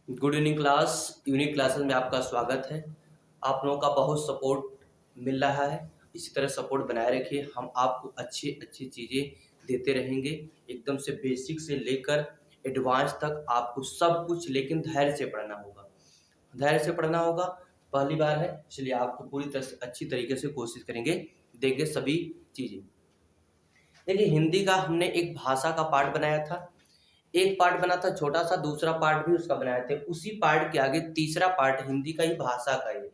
Good evening class. Unique classes में आपका स्वागत है। आप लोगों का बहुत सपोर्ट मिल रहा है। इसी तरह सपोर्ट बनाए रखिए। हम आपको अच्छी अच्छी चीज़ें देते रहेंगे, एकदम से बेसिक से लेकर एडवांस तक आपको सब कुछ, लेकिन धैर्य से पढ़ना होगा। धैर्य से पढ़ना होगा। पहली बार है, इसलिए आपको पूरी तरह से अच्छी तरीके से कोशिश करेंगे, देंगे सभी चीज़ें। देखिए, हिंदी का हमने एक भाषा का पार्ट बनाया था। एक पार्ट बना था छोटा सा, दूसरा पार्ट भी उसका बनाए थे। उसी पार्ट के आगे तीसरा पार्ट हिंदी का ही, भाषा का ही।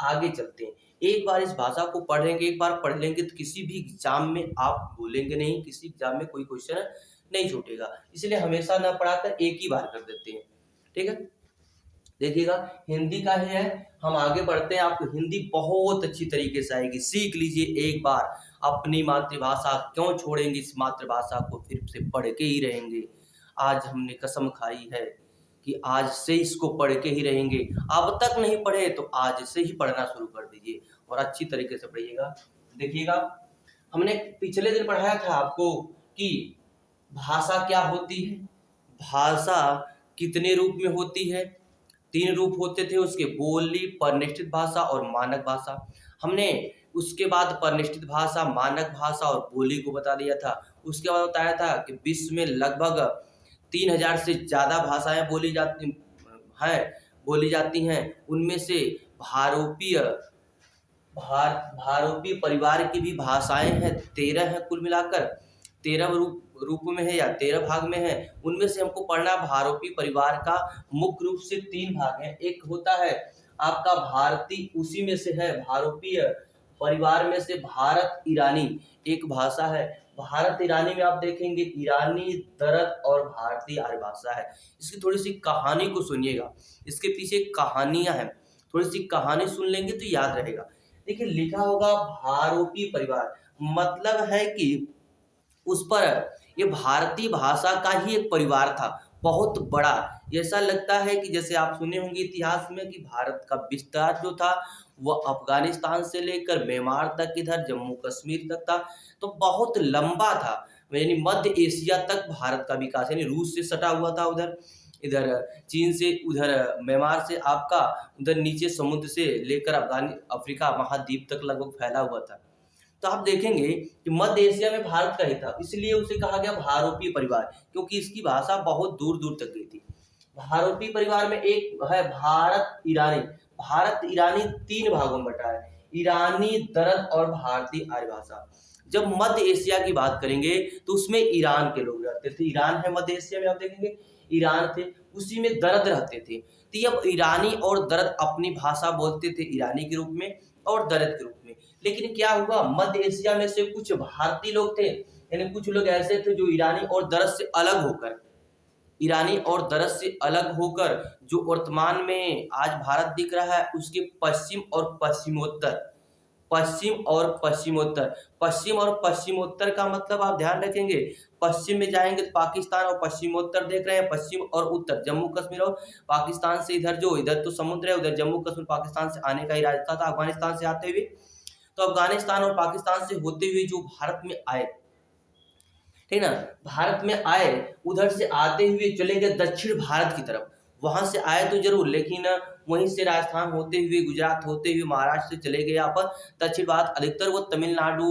आगे चलते हैं। एक बार इस भाषा को पढ़ेंगे, एक बार पढ़ लेंगे तो किसी भी एग्जाम में आप भूलेंगे नहीं, किसी एग्जाम में कोई क्वेश्चन नहीं छूटेगा। इसलिए हमेशा ना पढ़ाकर एक ही बार कर देते हैं। ठीक है, देखिएगा, हिंदी का ही है। हम आगे बढ़ते हैं। आपको हिंदी बहुत अच्छी तरीके से आएगी, सीख लीजिए एक बार। अपनी मातृभाषा क्यों छोड़ेंगे, इस मातृभाषा को फिर से पढ़ के ही रहेंगे। आज हमने कसम खाई है कि आज से इसको पढ़ के ही रहेंगे। अब तक नहीं पढ़े तो आज से ही पढ़ना शुरू कर दीजिए और अच्छी तरीके से पढ़िएगा। देखिएगा, हमने पिछले दिन पढ़ाया था आपको कि भाषा क्या होती है, भाषा कितने रूप में होती है। 3 रूप होते थे उसके, बोली, परिनिष्ठित भाषा और मानक भाषा। हमने उसके बाद परिनिष्ठित भाषा, मानक भाषा और बोली को बता दिया था। उसके बाद बताया था कि विश्व में लगभग 3000 से ज़्यादा भाषाएं बोली जाती हैं। उनमें से भारोपीय भारोपीय परिवार की भी भाषाएं हैं, 13 हैं कुल मिलाकर। 13 रूप में है या 13 भाग में है। उनमें से हमको पढ़ना भारोपीय परिवार का मुख्य रूप से 3 भाग हैं। एक होता है आपका भारतीय, उसी में से है भारोपीय परिवार में से भारत ईरानी एक भाषा है। भारत ईरानी में आप देखेंगे ईरानी, दरद और भारतीय आर्य भाषा है। इसकी थोड़ी सी कहानी को सुनिएगा, इसके पीछे कहानियां हैं। थोड़ी सी कहानी सुन लेंगे तो याद रहेगा। देखिए, लिखा होगा भारोपीय परिवार, मतलब है कि उस पर ये भारतीय भाषा का ही एक परिवार था, बहुत बड़ा। ऐसा लगता है कि जैसे आप सुने होंगे इतिहास में कि भारत का विस्तार जो था वह अफगानिस्तान से लेकर म्यांमार तक, इधर जम्मू कश्मीर तक था। तो बहुत लंबा था, यानी मध्य एशिया तक भारत का विकास, यानी रूस से सटा हुआ था उधर, इधर चीन से, उधर म्यांमार से आपका, उधर नीचे समुद्र से लेकर अफ्रीका महाद्वीप तक लगभग फैला हुआ था। तो आप देखेंगे कि मध्य एशिया में भारत का ही था, इसलिए उसे कहा गया भारोपीय परिवार, क्योंकि इसकी भाषा बहुत दूर दूर तक गई थी। भारोपीय परिवार में एक है भारत ईरानी। भारत ईरानी 3 भागों में बटा है, ईरानी, दरद और भारतीय आर्य भाषा। जब मध्य एशिया की बात करेंगे तो उसमें ईरान के लोग रहते थे। ईरान है मध्य एशिया में, आप देखेंगे ईरान थे, उसी में दरद रहते थे। तो ये ईरानी और दरद अपनी भाषा बोलते थे ईरानी के रूप में और दरद के रूप में। लेकिन क्या हुआ, मध्य एशिया में से कुछ भारतीय लोग थे, यानी कुछ लोग ऐसे थे जो ईरानी और दरद से अलग होकर, ईरानी और दरद से अलग होकर जो वर्तमान में आज भारत दिख रहा है उसके पश्चिम और पश्चिमोत्तर, पश्चिम और पश्चिमोत्तर, पश्चिम और पश्चिमोत्तर का मतलब आप ध्यान रखेंगे, पश्चिम में जाएंगे तो पाकिस्तान और पश्चिमोत्तर देख रहे हैं, पश्चिम और उत्तर जम्मू कश्मीर और पाकिस्तान से, इधर जो इधर तो समुद्र है, उधर जम्मू कश्मीर पाकिस्तान से आने का ही रास्ता था अफगानिस्तान से आते हुए। तो अफगानिस्तान और पाकिस्तान से होते हुए जो भारत में आए, ठीक ना, भारत में आए, उधर से आते हुए चले गए दक्षिण भारत की तरफ। वहां से आए तो जरूर, लेकिन वहीं से राजस्थान होते हुए, गुजरात होते हुए, महाराष्ट्र से चले गए यहाँ पर दक्षिण भारत। अधिकतर वो तमिलनाडु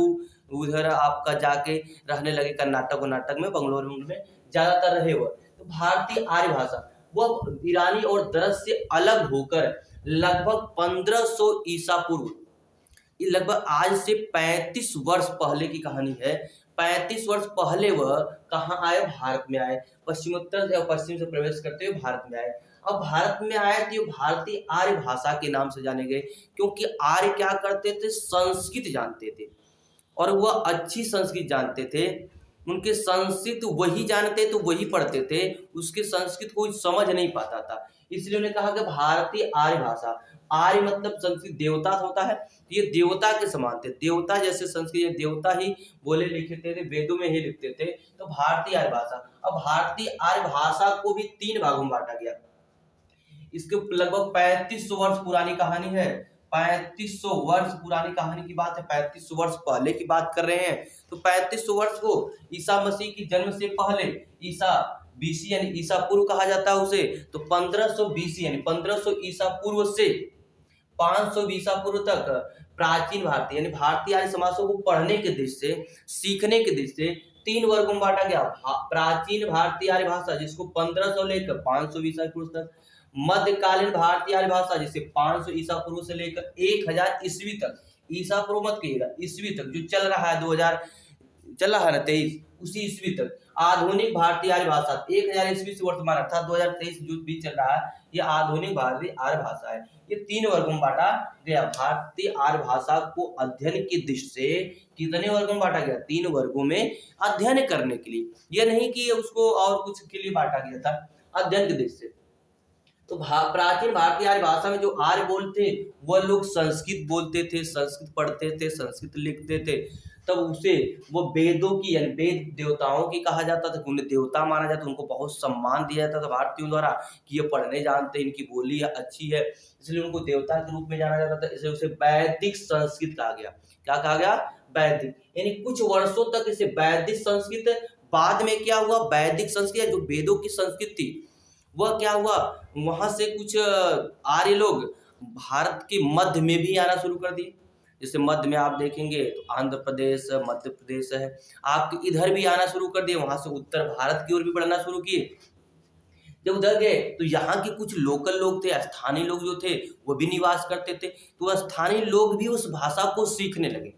उधर आपका जाके रहने लगे, कर्नाटक में, बंगलुरु में ज्यादातर रहे वो। तो भारतीय आर्य भाषा वो ईरानी और दरद से अलग होकर लगभग 1500 ईसा पूर्व, ये लगभग आज से 35 वर्ष पहले की कहानी है। 35 वर्ष पहले वह कहाँ आए, भारत में आए, पश्चिमोत्तर से, पश्चिम से प्रवेश करते हुए भारत में आए। अब भारत में आए तो भारतीय आर्य भाषा के नाम से जाने गए, क्योंकि आर्य क्या करते थे, संस्कृत जानते थे और वह अच्छी संस्कृत जानते थे। उनके संस्कृत वही जानते तो वही पढ़ते थे, उसके संस्कृत कोई समझ नहीं पाता था। इसलिए उन्हें कहा कि भारतीय आर्य भाषा, आर्य मतलब संस्कृत देवता होता है, ये देवता के समान थे, देवता जैसे संस्कृत, देवता ही बोले लिखे थे, वेदों में ही लिखते थे। तो भारतीय आर्य भाषा, अब भारतीय आर्य भाषा को भी 3 भागों में बांटा गया। इसके लगभग 3500 वर्ष पुरानी कहानी है, 3500 वर्ष पुरानी कहानी की बात है, 3500 वर्ष पहले की बात कर रहे हैं। तो 3500 वर्ष को ईसा मसीह की जन्म से पहले, ईसा बीसी यानी ईसा पूर्व कहा जाता है उसे। तो 1500 बीसी यानी 1500 ईसा पूर्व से 500 ईसा पूर्व तक प्राचीन भारतीय यानी भारतीय आर्य समाजों को पढ़ने के दृष्टि से, सीखने के दृष्टि से 3 वर्गों में बांटा गया। प्राचीन भारतीय आर्य भाषा जिसको 1500 लेकर 500 ईसा पूर्व तक, मध्यकालीन भारतीय आर्य भाषा जिसे 500 ईसा पूर्व से लेकर 1000 ईस्वी तक, ईसा पूर्व मत कहिएगा, ईस्वी तक जो चल रहा है 2000 चल रहा है ना 23 उसी ईस्वी तक। आधुनिक भारतीय आर्य भाषा 1000 ईस्वी से वर्तमान अर्थात 2023 जो भी चल रहा है ये आधुनिक भारतीय आर्य भाषा है। ये 3 वर्गों में बांटा गया। भारतीय आर्य भाषा को अध्ययन की दृष्टि से कितने वर्गों में बांटा गया? 3 वर्गों में अध्ययन करने के लिए, यह नहीं कि उसको और कुछ के लिए बांटा गया था, अध्ययन की दृष्टि से। तो प्राचीन भारतीय आर्य भाषा में जो आर्य बोलते वह लोग संस्कृत बोलते थे, संस्कृत पढ़ते थे, संस्कृत लिखते थे। तब उसे वो वेदों की यानी वेद देवताओं की कहा जाता था, उन्हें देवता माना जाता, उनको बहुत सम्मान दिया जाता था भारतीयों द्वारा कि ये पढ़ने जानते, इनकी बोली अच्छी है, इसलिए उनको देवता के रूप में जाना जाता था। इसलिए उसे वैदिक संस्कृत कहा गया। क्या कहा गया? वैदिक। यानी कुछ वर्षों तक इसे वैदिक संस्कृत, बाद में क्या हुआ? वैदिक संस्कृत जो वेदों की संस्कृत थी वह क्या हुआ, वहां से कुछ आर्य लोग भारत के मध्य में भी आना शुरू कर दिए। जैसे मध्य में आप देखेंगे तो आंध्र प्रदेश, मध्य प्रदेश है, आपके इधर भी आना शुरू कर दिए, वहां से उत्तर भारत की ओर भी बढ़ना शुरू किए। जब उधर गए तो यहाँ के कुछ लोकल लोग थे, स्थानीय लोग जो थे वो भी निवास करते थे, तो स्थानीय लोग भी उस भाषा को सीखने लगे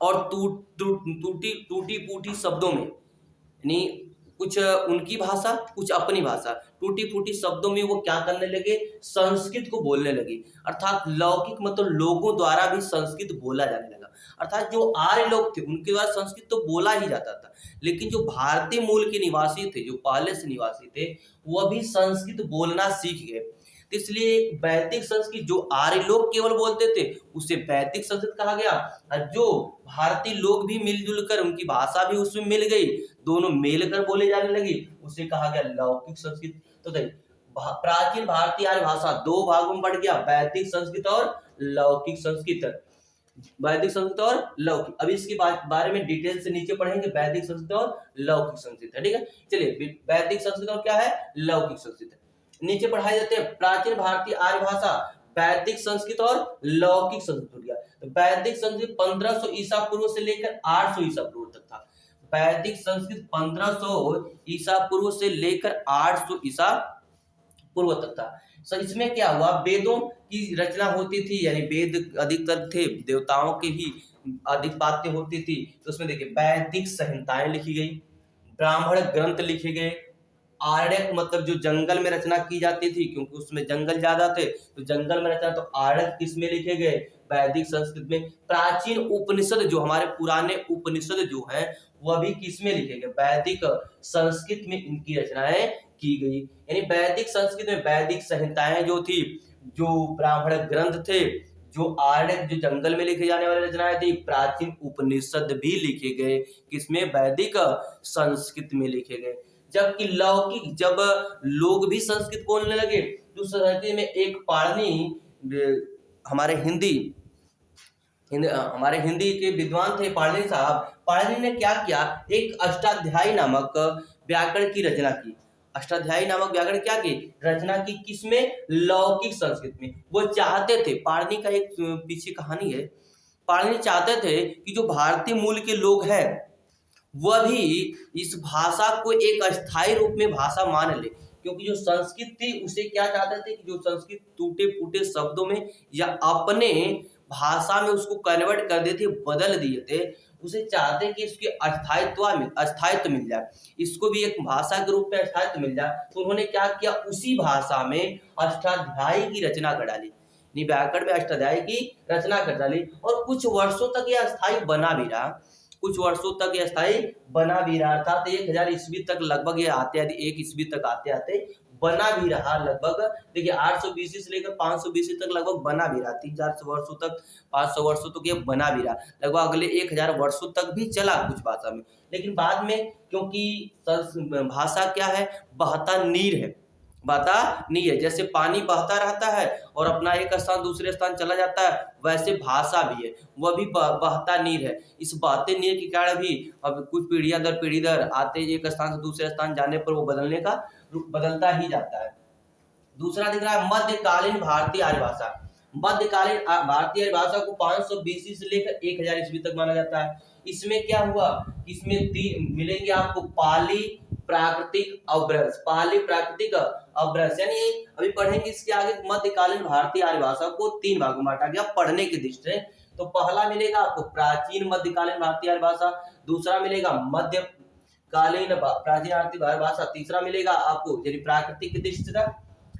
और टूटी फूटी शब्दों में, यानी कुछ उनकी भाषा कुछ अपनी भाषा, टूटी फूटी शब्दों में वो क्या करने लगे? संस्कृत को बोलने लगे। अर्थात लौकिक मतलब लोगों द्वारा भी संस्कृत बोला जाने लगा। अर्थात जो आर्य लोग थे उनके द्वारा संस्कृत तो बोला ही जाता था, लेकिन जो भारतीय मूल के निवासी थे, जो पहले से निवासी थे, वह भी संस्कृत बोलना सीख गए। तो इसलिए वैदिक संस्कृत जो आर्य लोग केवल बोलते थे उसे वैदिक संस्कृत कहा गया, और जो भारतीय लोग भी मिलजुल कर उनकी भाषा भी उसमें मिल गई, दोनों मिलकर बोले जाने लगी, उसे कहा गया लौकिक संस्कृत। तो प्राचीन भारतीय आर्य भाषा 2 भागों में बढ़ गया, वैदिक संस्कृत और लौकिक संस्कृत। वैदिक संस्कृत और लौकिक, अभी इसके बारे में डिटेल से नीचे पढ़ेंगे, वैदिक संस्कृत और लौकिक संस्कृत है। ठीक है, चलिए वैदिक संस्कृत और क्या है? लौकिक संस्कृत नीचे पढ़ाए जाते हैं। प्राचीन भारतीय आर्य भाषा, वैदिक संस्कृत और लौकिक संस्कृत हो गया। तो वैदिक संस्कृत 1500 ईसा पूर्व से लेकर 800 ईसा पूर्व तक था। वैदिक संस्कृत 1500 ईसा पूर्व से लेकर 800 ईसा पूर्व तक था। सर इसमें क्या हुआ? वेदों की रचना होती थी, यानी वेद अधिकतर थे, देवताओं की ही अधिक बातें होती थी। तो उसमें देखिए वैदिक संहिताएं लिखी गई, ब्राह्मण ग्रंथ लिखे गए, आरण्यक मतलब जो जंगल में रचना की जाती थी, क्योंकि उसमें जंगल ज्यादा थे तो जंगल में रचना, तो आरण्यक किसमें लिखे गए? वैदिक संस्कृत में। प्राचीन उपनिषद जो हमारे पुराने उपनिषद जो हैं वह भी किसमें लिखे गए? वैदिक संस्कृत में इनकी रचनाएं की गई। यानी वैदिक संस्कृत में वैदिक संहिताएं जो थी, जो ब्राह्मण ग्रंथ थे, जो आरण्यक जो जंगल में लिखे जाने वाली रचनाएं थी, प्राचीन उपनिषद भी लिखे गए किसमें? वैदिक संस्कृत में लिखे गए। जबकि लौकिक, जब लोग भी संस्कृत बोलने लगे तो संस्कृत में एक पाणिनि, हमारे हिंदी के विद्वान थे पाणिनि साहब, पाणिनि ने क्या किया? एक अष्टाध्यायी नामक व्याकरण की रचना की। अष्टाध्यायी नामक व्याकरण क्या की रचना की? किसमें? लौकिक संस्कृत में। वो चाहते थे, पाणिनि का एक पीछे कहानी है, पाणिनि चाहते थे कि जो भारतीय मूल के लोग हैं वह भी इस भाषा को एक अस्थायी रूप में भाषा मान ले, क्योंकि जो संस्कृत थी उसे क्या चाहते थे कि जो संस्कृत टूटे फूटे शब्दों में या अपने भाषा में उसको कन्वर्ट कर देते, बदल दिए थे, उसे चाहते कि इसके अस्थायित्व मिल जाए, इसको भी एक भाषा के रूप में अस्थायित्व मिल जाए। तो उन्होंने क्या किया? उसी भाषा में अष्टाध्यायी की रचना कर डाली, व्याकरण में अष्टाध्यायी की रचना कर डाली, और कुछ वर्षों तक यह अस्थायी बना भी रहा, कुछ वर्षों तक यह स्थायी बना भी रहा था। तो 1000 ईस्वी तक लगभग ये आते 1 ईस्वी तक आते आते बना भी रहा। लगभग देखिए 800 बीसी से लेकर 500 बीसी तक लगभग बना भी रहा, 300-400 वर्षों तक, 500 वर्षों तक ये बना भी रहा। लगभग अगले 1000 वर्षों तक भी चला कुछ भाषा में, लेकिन बाद में क्योंकि भाषा क्या है? बहता नीर है, बहता नहीं है। जैसे पानी बहता रहता है और अपना एक स्थान दूसरे स्थान चला जाता है, वैसे भाषा भी है, वह भी बहता नीर है। इस बहते नीर के कारण भी अब कुछ पीढ़ियां दर पीढ़ी दर आते एक स्थान से दूसरे स्थान जाने पर वो बदलने का रूप बदलता ही जाता है। दूसरा दिख रहा है मध्यकालीन भारतीय आर्य भाषा। मध्यकालीन भारतीय आर्य भाषा को 500 BC से लेकर 1000 ईस्वी तक माना जाता है। इसमें क्या हुआ, इसमें मिलेंगे आपको पाली, प्राकृतिक, अपभ्रंश। पाली, प्राकृतिक, अपभ्रंश, यानी अभी पढ़ेंगे इसके आगे। मध्यकालीन भारतीय आर्य भाषा को 3 भागों में बांटा गया पढ़ने की दृष्टि से। तो पहला मिलेगा आपको प्राचीन मध्यकालीन भारतीय आर्य भाषा, दूसरा मिलेगा मध्यकालीन प्राचीन भारतीय भाषा, तीसरा मिलेगा आपको यदि प्राकृतिक की दृष्टि से,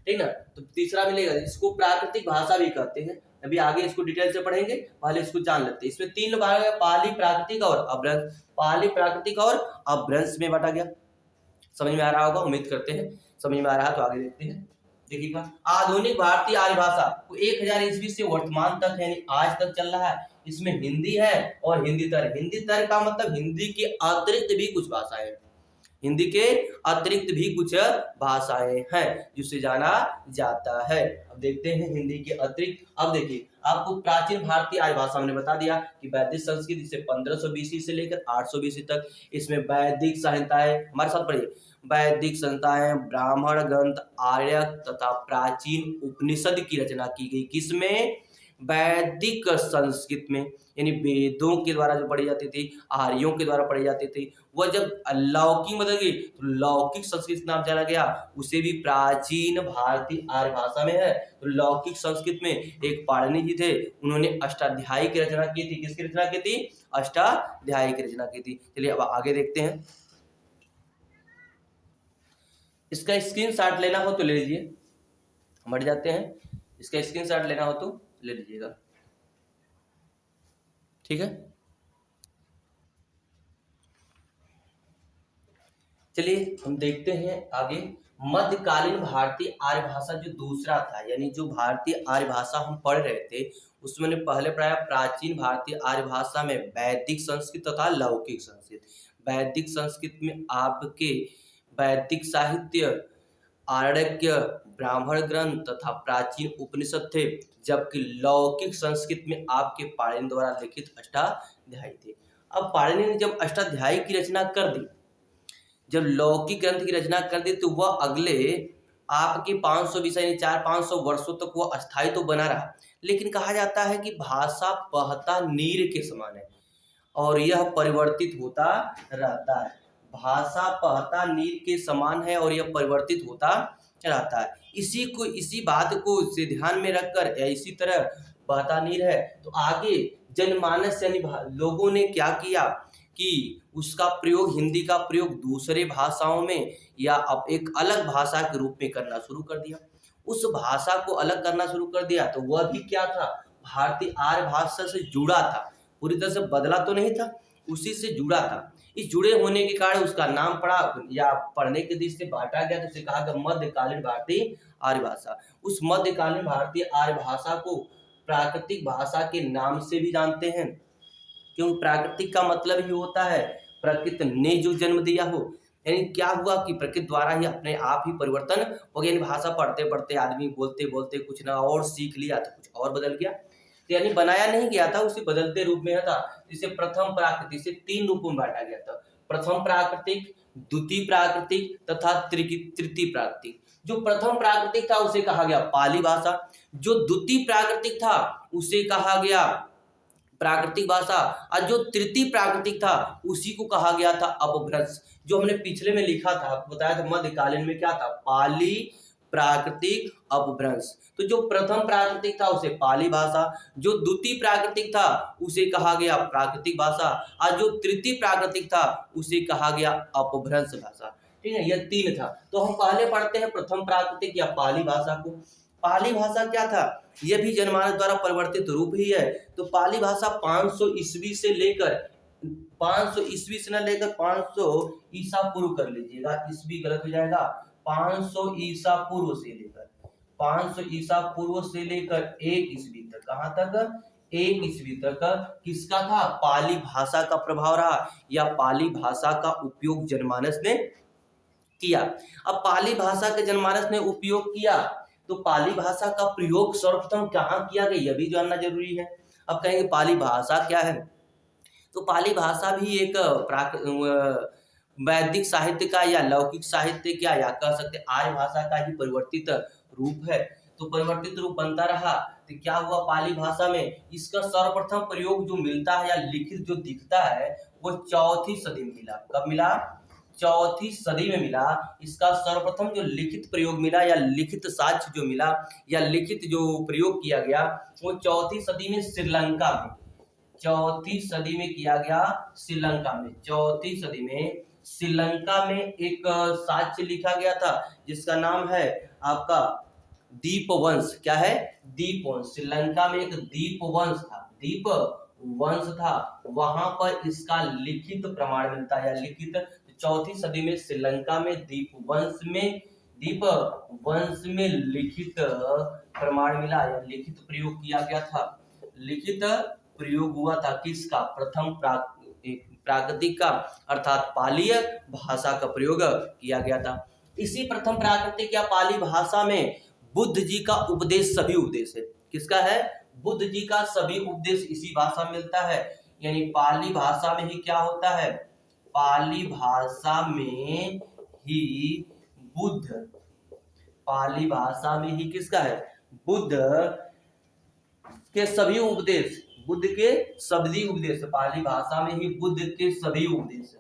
ठीक ना, तो तीसरा मिलेगा इसको प्राकृतिक भाषा भी कहते हैं। अभी आगे इसको डिटेल से पढ़ेंगे, पहले इसको जान लेते हैं। इसमें 3 भाग है, पाली, प्राकृतिक और अपभ्रंश। पाली, प्राकृतिक और अपभ्रंश में बांटा गया। समझ में आ रहा होगा, उम्मीद करते हैं समझ में आ रहा है। तो आगे देखते हैं, देखिएगा आधुनिक भारतीय आर्य भाषा 1000 ईस्वी से वर्तमान तक यानी आज तक चल रहा है। इसमें हिंदी है और हिंदी तर। हिंदी तर का मतलब हिंदी के अतिरिक्त भी कुछ भाषाएं, हिंदी के अतिरिक्त भी कुछ भाषाएं हैं जिसे जाना जाता है। अब देखते हैं हिंदी के अतिरिक्त। अब देखिए आपको प्राचीन भारतीय आर्य भाषा मैंने बता दिया कि वैदिक संस्कृत, इसे 1500 BC से लेकर 800 BC तक। इसमें वैदिक संहिताएं, हमारे साथ पढ़िए, वैदिक संहिताएं, ब्राह्मण ग्रंथ, आर्य तथा प्राचीन उपनिषद की रचना की गई। किसमें? वैदिक संस्कृत में, यानी वेदों के द्वारा जो पढ़ी जाती थी, आर्यों के द्वारा पढ़ी जाती थी। वह जब लौकिक बदल गई तो लौकिक संस्कृत नाम चला गया, उसे भी प्राचीन भारतीय आर्य भाषा में है। तो लौकिक संस्कृत में एक पाणिनि जी थे, उन्होंने अष्टाध्यायी की रचना की थी। किसकी रचना की थी? अष्टाध्यायी की रचना की थी। चलिए अब आगे देखते हैं। इसका स्क्रीनशॉट लेना हो तो ले लीजिए, बढ़ जाते हैं। इसका स्क्रीनशॉट लेना हो तो ले लीजिएगा, ठीक है। चलिए हम देखते हैं आगे। मध्यकालीन भारतीय आर्य भाषा जो दूसरा था, यानी जो भारतीय आर्य भाषा हम पढ़ रहे थे उसमें पहले पढ़ा प्राचीन भारतीय आर्य भाषा में वैदिक संस्कृत तथा लौकिक संस्कृत। वैदिक संस्कृत में आपके वैदिक साहित्य, आरण्यक, ब्राह्मण ग्रंथ तथा प्राचीन उपनिषद थे, जबकि लौकिक संस्कृत में आपके पाणिनि द्वारा लिखित अष्टाध्यायी थे। अब पाणिनि ने जब अष्टाध्यायी की रचना कर दी, जब लौकिक ग्रंथ की रचना कर दी, तो वह अगले आपके 500 BC यानी 400-500 वर्षों तक वह अस्थायी तो बना रहा, लेकिन कहा जाता है कि भाषा बहता नीर के समान है और यह परिवर्तित होता रहता है। भाषा बहता नीर के समान है और यह परिवर्तित होता रहता है। इसी बात को से ध्यान में रखकर या इसी तरह बहता नीर है, तो आगे जनमानस यानी लोगों ने क्या किया कि उसका प्रयोग, हिंदी का प्रयोग दूसरे भाषाओं में या अब एक अलग भाषा के रूप में करना शुरू कर दिया। उस भाषा को अलग करना शुरू कर दिया, तो वह भी क्या था? भारतीय आर्य भाषा से जुड़ा था, पूरी तरह से बदला तो नहीं था, उसी से जुड़ा था। इस जुड़े होने के कारण उसका नाम पड़ा या पढ़ने के दृष्टि से बांटा गया, तो उसे कहा गया मध्यकालीन भारतीय आर्य भाषा। उस मध्यकालीन भारतीय आर्य भाषा को प्राकृतिक भाषा के नाम से भी जानते हैं, क्योंकि प्राकृतिक का मतलब ही होता है प्रकृति ने जो जन्म दिया हो। यानी क्या हुआ कि प्रकृति द्वारा ही अपने आप ही परिवर्तन हो गया। यानी भाषा पढ़ते पढ़ते आदमी बोलते बोलते कुछ ना और सीख लिया तो कुछ और बदल गया, तो यानी बनाया नहीं गया था, उसे बदलते रूप में था। जिसे प्रथम प्राकृतिक से 3 रूपों में बांटा गया था, प्रथम प्राकृतिक, द्वितीय प्राकृतिक तथा तृतीय प्राकृतिक। जो प्रथम प्राकृतिक था उसे कहा गया पाली भाषा, जो द्वितीय प्राकृतिक था उसे कहा गया प्राकृतिक भाषा, और जो तृतीय प्राकृतिक था उसी को कहा गया था अपभ्रंश। जो हमने पिछले में लिखा था, आपको बताया था मध्यकालीन में क्या था? पाली, प्राकृतिक, अपभ्रंश। तो जो प्रथम प्राकृतिक था उसे पाली भाषा, जो द्वितीय प्राकृतिक था उसे कहा गया प्राकृतिक भाषा, और जो तृतीय प्राकृतिक था उसे कहा गया अपभ्रंश भाषा। ठीक है, यह 3 था। तो हम पहले पढ़ते हैं प्रथम प्राकृतिक या पाली भाषा को। पाली भाषा क्या था? यह भी जनमानस द्वारा परिवर्तित रूप ही है। तो पाली भाषा 500 ईस्वी से लेकर 500 ईस्वी से न लेकर 500 ईसा पूर्व कर लीजिएगा, ईस्वी गलत हो जाएगा। 500 ईसा पूर्व से लेकर 500 ईसा पूर्व से लेकर 1 ईस्वी तक, कहाँ तक? 1 ईस्वी तक किसका था? पाली भाषा का प्रभाव रहा, या पाली भाषा का उपयोग जनमानस ने किया। अब पाली भाषा के जनमानस ने उपयोग किया, तो पाली भाषा का प्रयोग सर्वप्रथम कहाँ किया गया, यह भी जानना जरूरी है। अब कहेंगे पाली भाषा क्या है, तो पाली भाषा भी एक वैदिक साहित्य का या लौकिक साहित्य का या कह सकते आर्य भाषा का ही परिवर्तित रूप है। तो परिवर्तित रूप बनता रहा, तो क्या हुआ, पाली भाषा में इसका सर्वप्रथम प्रयोग जो मिलता है या लिखित जो दिखता है वो 4वीं सदी में मिला। कब मिला, 4वीं सदी में मिला। इसका सर्वप्रथम जो लिखित प्रयोग मिला या लिखित साक्ष्य जो मिला या लिखित जो प्रयोग किया गया वो 4वीं सदी में श्रीलंका में, 4वीं सदी में किया गया श्रीलंका में। 4वीं सदी में श्रीलंका में एक साक्ष्य लिखा गया था जिसका नाम है आपका दीपवंश। क्या है, दीपवंश। श्रीलंका में एक दीपवंश था, दीपवंश था, वहां पर इसका लिखित प्रमाण मिलता है, लिखित 4वीं सदी में श्रीलंका में दीपवंश में लिखित प्रमाण मिला या लिखित प्रयोग किया गया था। लिखित प्रयोग हुआ था किसका, प्रथम प्राकृतिक का अर्थात पाली भाषा का प्रयोग किया गया था। इसी प्रथम प्राकृतिक या पाली भाषा में बुद्ध जी का उपदेश सभी उपदेश है। किसका है, बुद्ध जी का सभी उपदेश इसी भाषा में मिलता है। यानी पाली भाषा में ही क्या होता है, पाली भाषा में ही बुद्ध, पाली भाषा में ही किसका है, बुद्ध के सभी उपदेश, बुद्ध के सभी उपदेश, पाली भाषा में ही बुद्ध के सभी उपदेश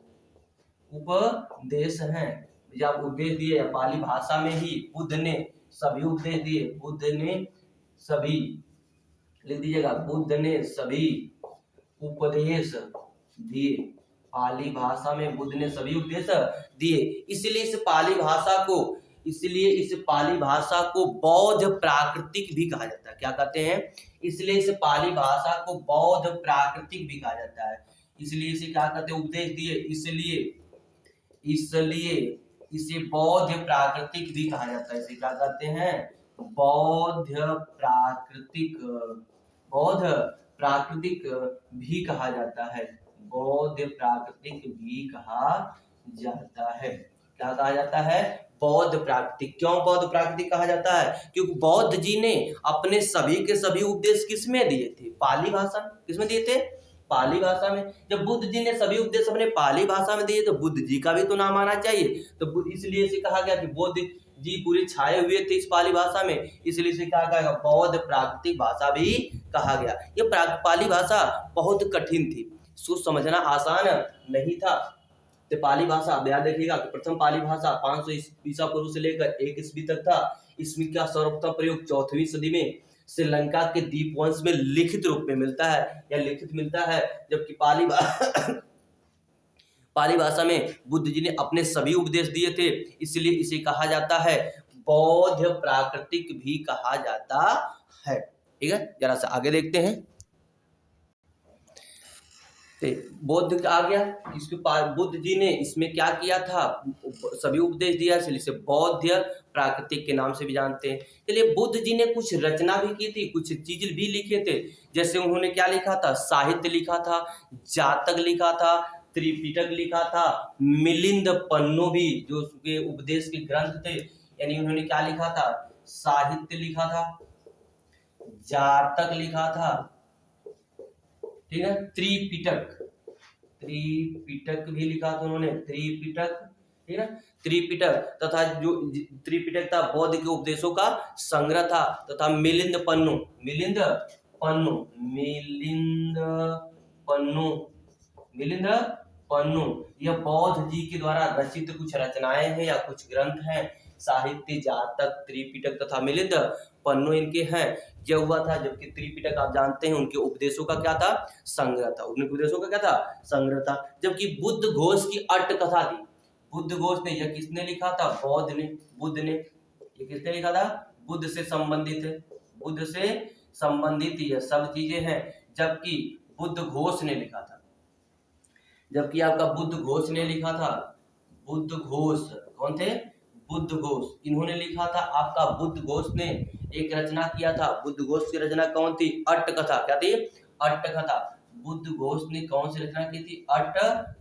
हैं। जब उपदेश दिए पाली भाषा में ही बुद्ध ने सभी उपदेश दिए, बुद्ध ने सभी, लिख दीजिएगा, बुद्ध ने सभी उपदेश दिए, पाली भाषा में बुद्ध ने सभी उपदेश दिए। इसलिए इस पाली भाषा को बौद्ध प्राकृतिक भी कहा जाता है। क्या कहते हैं, इसलिए इस पाली भाषा को बौद्ध प्राकृतिक भी कहा जाता है। इसलिए इसे क्या कहते हैं, उपदेश दिए, इसलिए इसे बौद्ध प्राकृतिक भी कहा जाता है। इसे क्या कहते हैं, बौद्ध प्राकृतिक भी कहा जाता है, बौद्ध प्राकृतिक भी कहा जाता है। क्या कहा जाता है, बौद्ध प्राकृतिक। क्यों बौद्ध प्राकृतिक कहा जाता है, क्योंकि बौद्ध जी ने अपने सभी के सभी उपदेश किसमें दिए थे, पाली भाषा में। किसमें दिए थे, पाली भाषा में। जब बुद्ध जी ने सभी उपदेश अपने पाली भाषा में दिए तो बुद्ध जी का भी तो नाम आना चाहिए। तो इसलिए इसे कहा गया कि बुद्ध जी पूरे छाए हुए थे इस पाली भाषा में, इसलिए इसे कहा गया बौद्ध प्राकृतिक भाषा भी कहा गया। ये पाली भाषा बहुत कठिन थी, सोच समझना आसान नहीं था। तो पाली भाषा अब याद रखिएगा कि प्रथम पाली भाषा 500 ईसा पूर्व से लेकर 1 ईस्वी तक था। इसमें का सर्वप्रथम प्रयोग 4वीं सदी में श्रीलंका के दीपवंश में लिखित रूप में मिलता है या लिखित मिलता है। जबकि पाली भाषा में बुद्ध जी ने अपने सभी उपदेश दिए थे, इसलिए इसे कहा जाता है बौद्ध प्राकृतिक भी कहा जाता है। ठीक है, जरा सा आगे देखते हैं। बौद्ध आ गया, इसके बुद्ध जी ने इसमें क्या किया था, सभी उपदेश दिया, इसलिए इसे बौद्ध प्राकृतिक के नाम से भी जानते हैं। चलिए, बुद्ध जी ने कुछ रचना भी की थी, कुछ चीज भी लिखे थे। जैसे उन्होंने क्या लिखा था, साहित्य लिखा था, जातक लिखा था, त्रिपिटक लिखा था, मिलिंद पन्नो भी जो उसके उपदेश के ग्रंथ थे। यानी उन्होंने क्या लिखा था, साहित्य लिखा था, जातक लिखा था, ठीक है, त्रिपिटक भी लिखा था उन्होंने, त्रिपिटक, ठीक है, त्रिपिटक तथा जो त्रिपिटक था बौद्ध के उपदेशों का संग्रह था, तथा मिलिंद पन्नो यह बौद्ध जी के द्वारा रचित कुछ रचनाएं हैं या कुछ ग्रंथ हैं। साहित्य, जातक, त्रिपिटक तथा मिलिंद पन्नो इनके हैं। यह हुआ था जबकि त्रिपिटक आप जानते हैं उनके उपदेशों का क्या था, संग्रह था, उनके उपदेशों का क्या था, संग्रह था। जबकि बुद्ध घोष की अट्ट कथा थी, बुद्ध घोष ने, यह किसने लिखा था, बुद्ध ने, ये किसने लिखा था, बुद्ध से संबंधित यह सब चीजें हैं। जबकि बुद्ध घोष ने लिखा था, जबकि आपका बुद्ध घोष ने लिखा था, बुद्ध घोष कौन थे, बुद्ध घोष, इन्होंने लिखा था। आपका बुद्ध घोष ने एक रचना किया था, बुद्ध घोष की रचना कौन थी, अट्ट कथा। क्या थी, अट्ट कथा। बुद्ध घोष ने कौन सी रचना की थी, अट्ट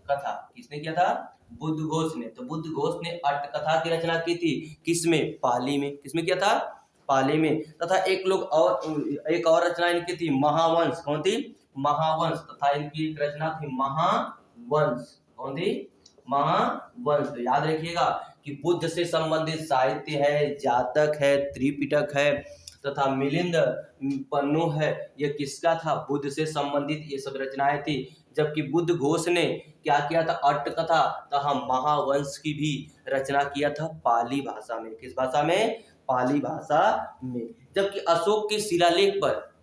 कथा। किसने किया था, बुद्ध घोष ने। तो बुद्ध घोष ने अट्टकथा की रचना की थी, किसमें? पाली में। किसमें किया था? पाली में। तथा एक और रचना इनकी थी, महावंश। कौन थी? महावंश। तथा इनकी एक रचना थी महावंश। कौन थी? महावंश। तो याद रखिएगा कि बुद्ध से संबंधित साहित्य है, जातक है, त्रिपिटक है तथा मिलिंद पन्नु है, यह किसका था? बुद्ध से संबंधित ये सब रचनाएं थी। जबकि बुद्ध घोष ने क्या किया था? अट्टकथा तथा महावंश की भी रचना किया था पाली भाषा में। किस भाषा में? पाली भाषा में। जबकि अशोक के शिलालेख पर,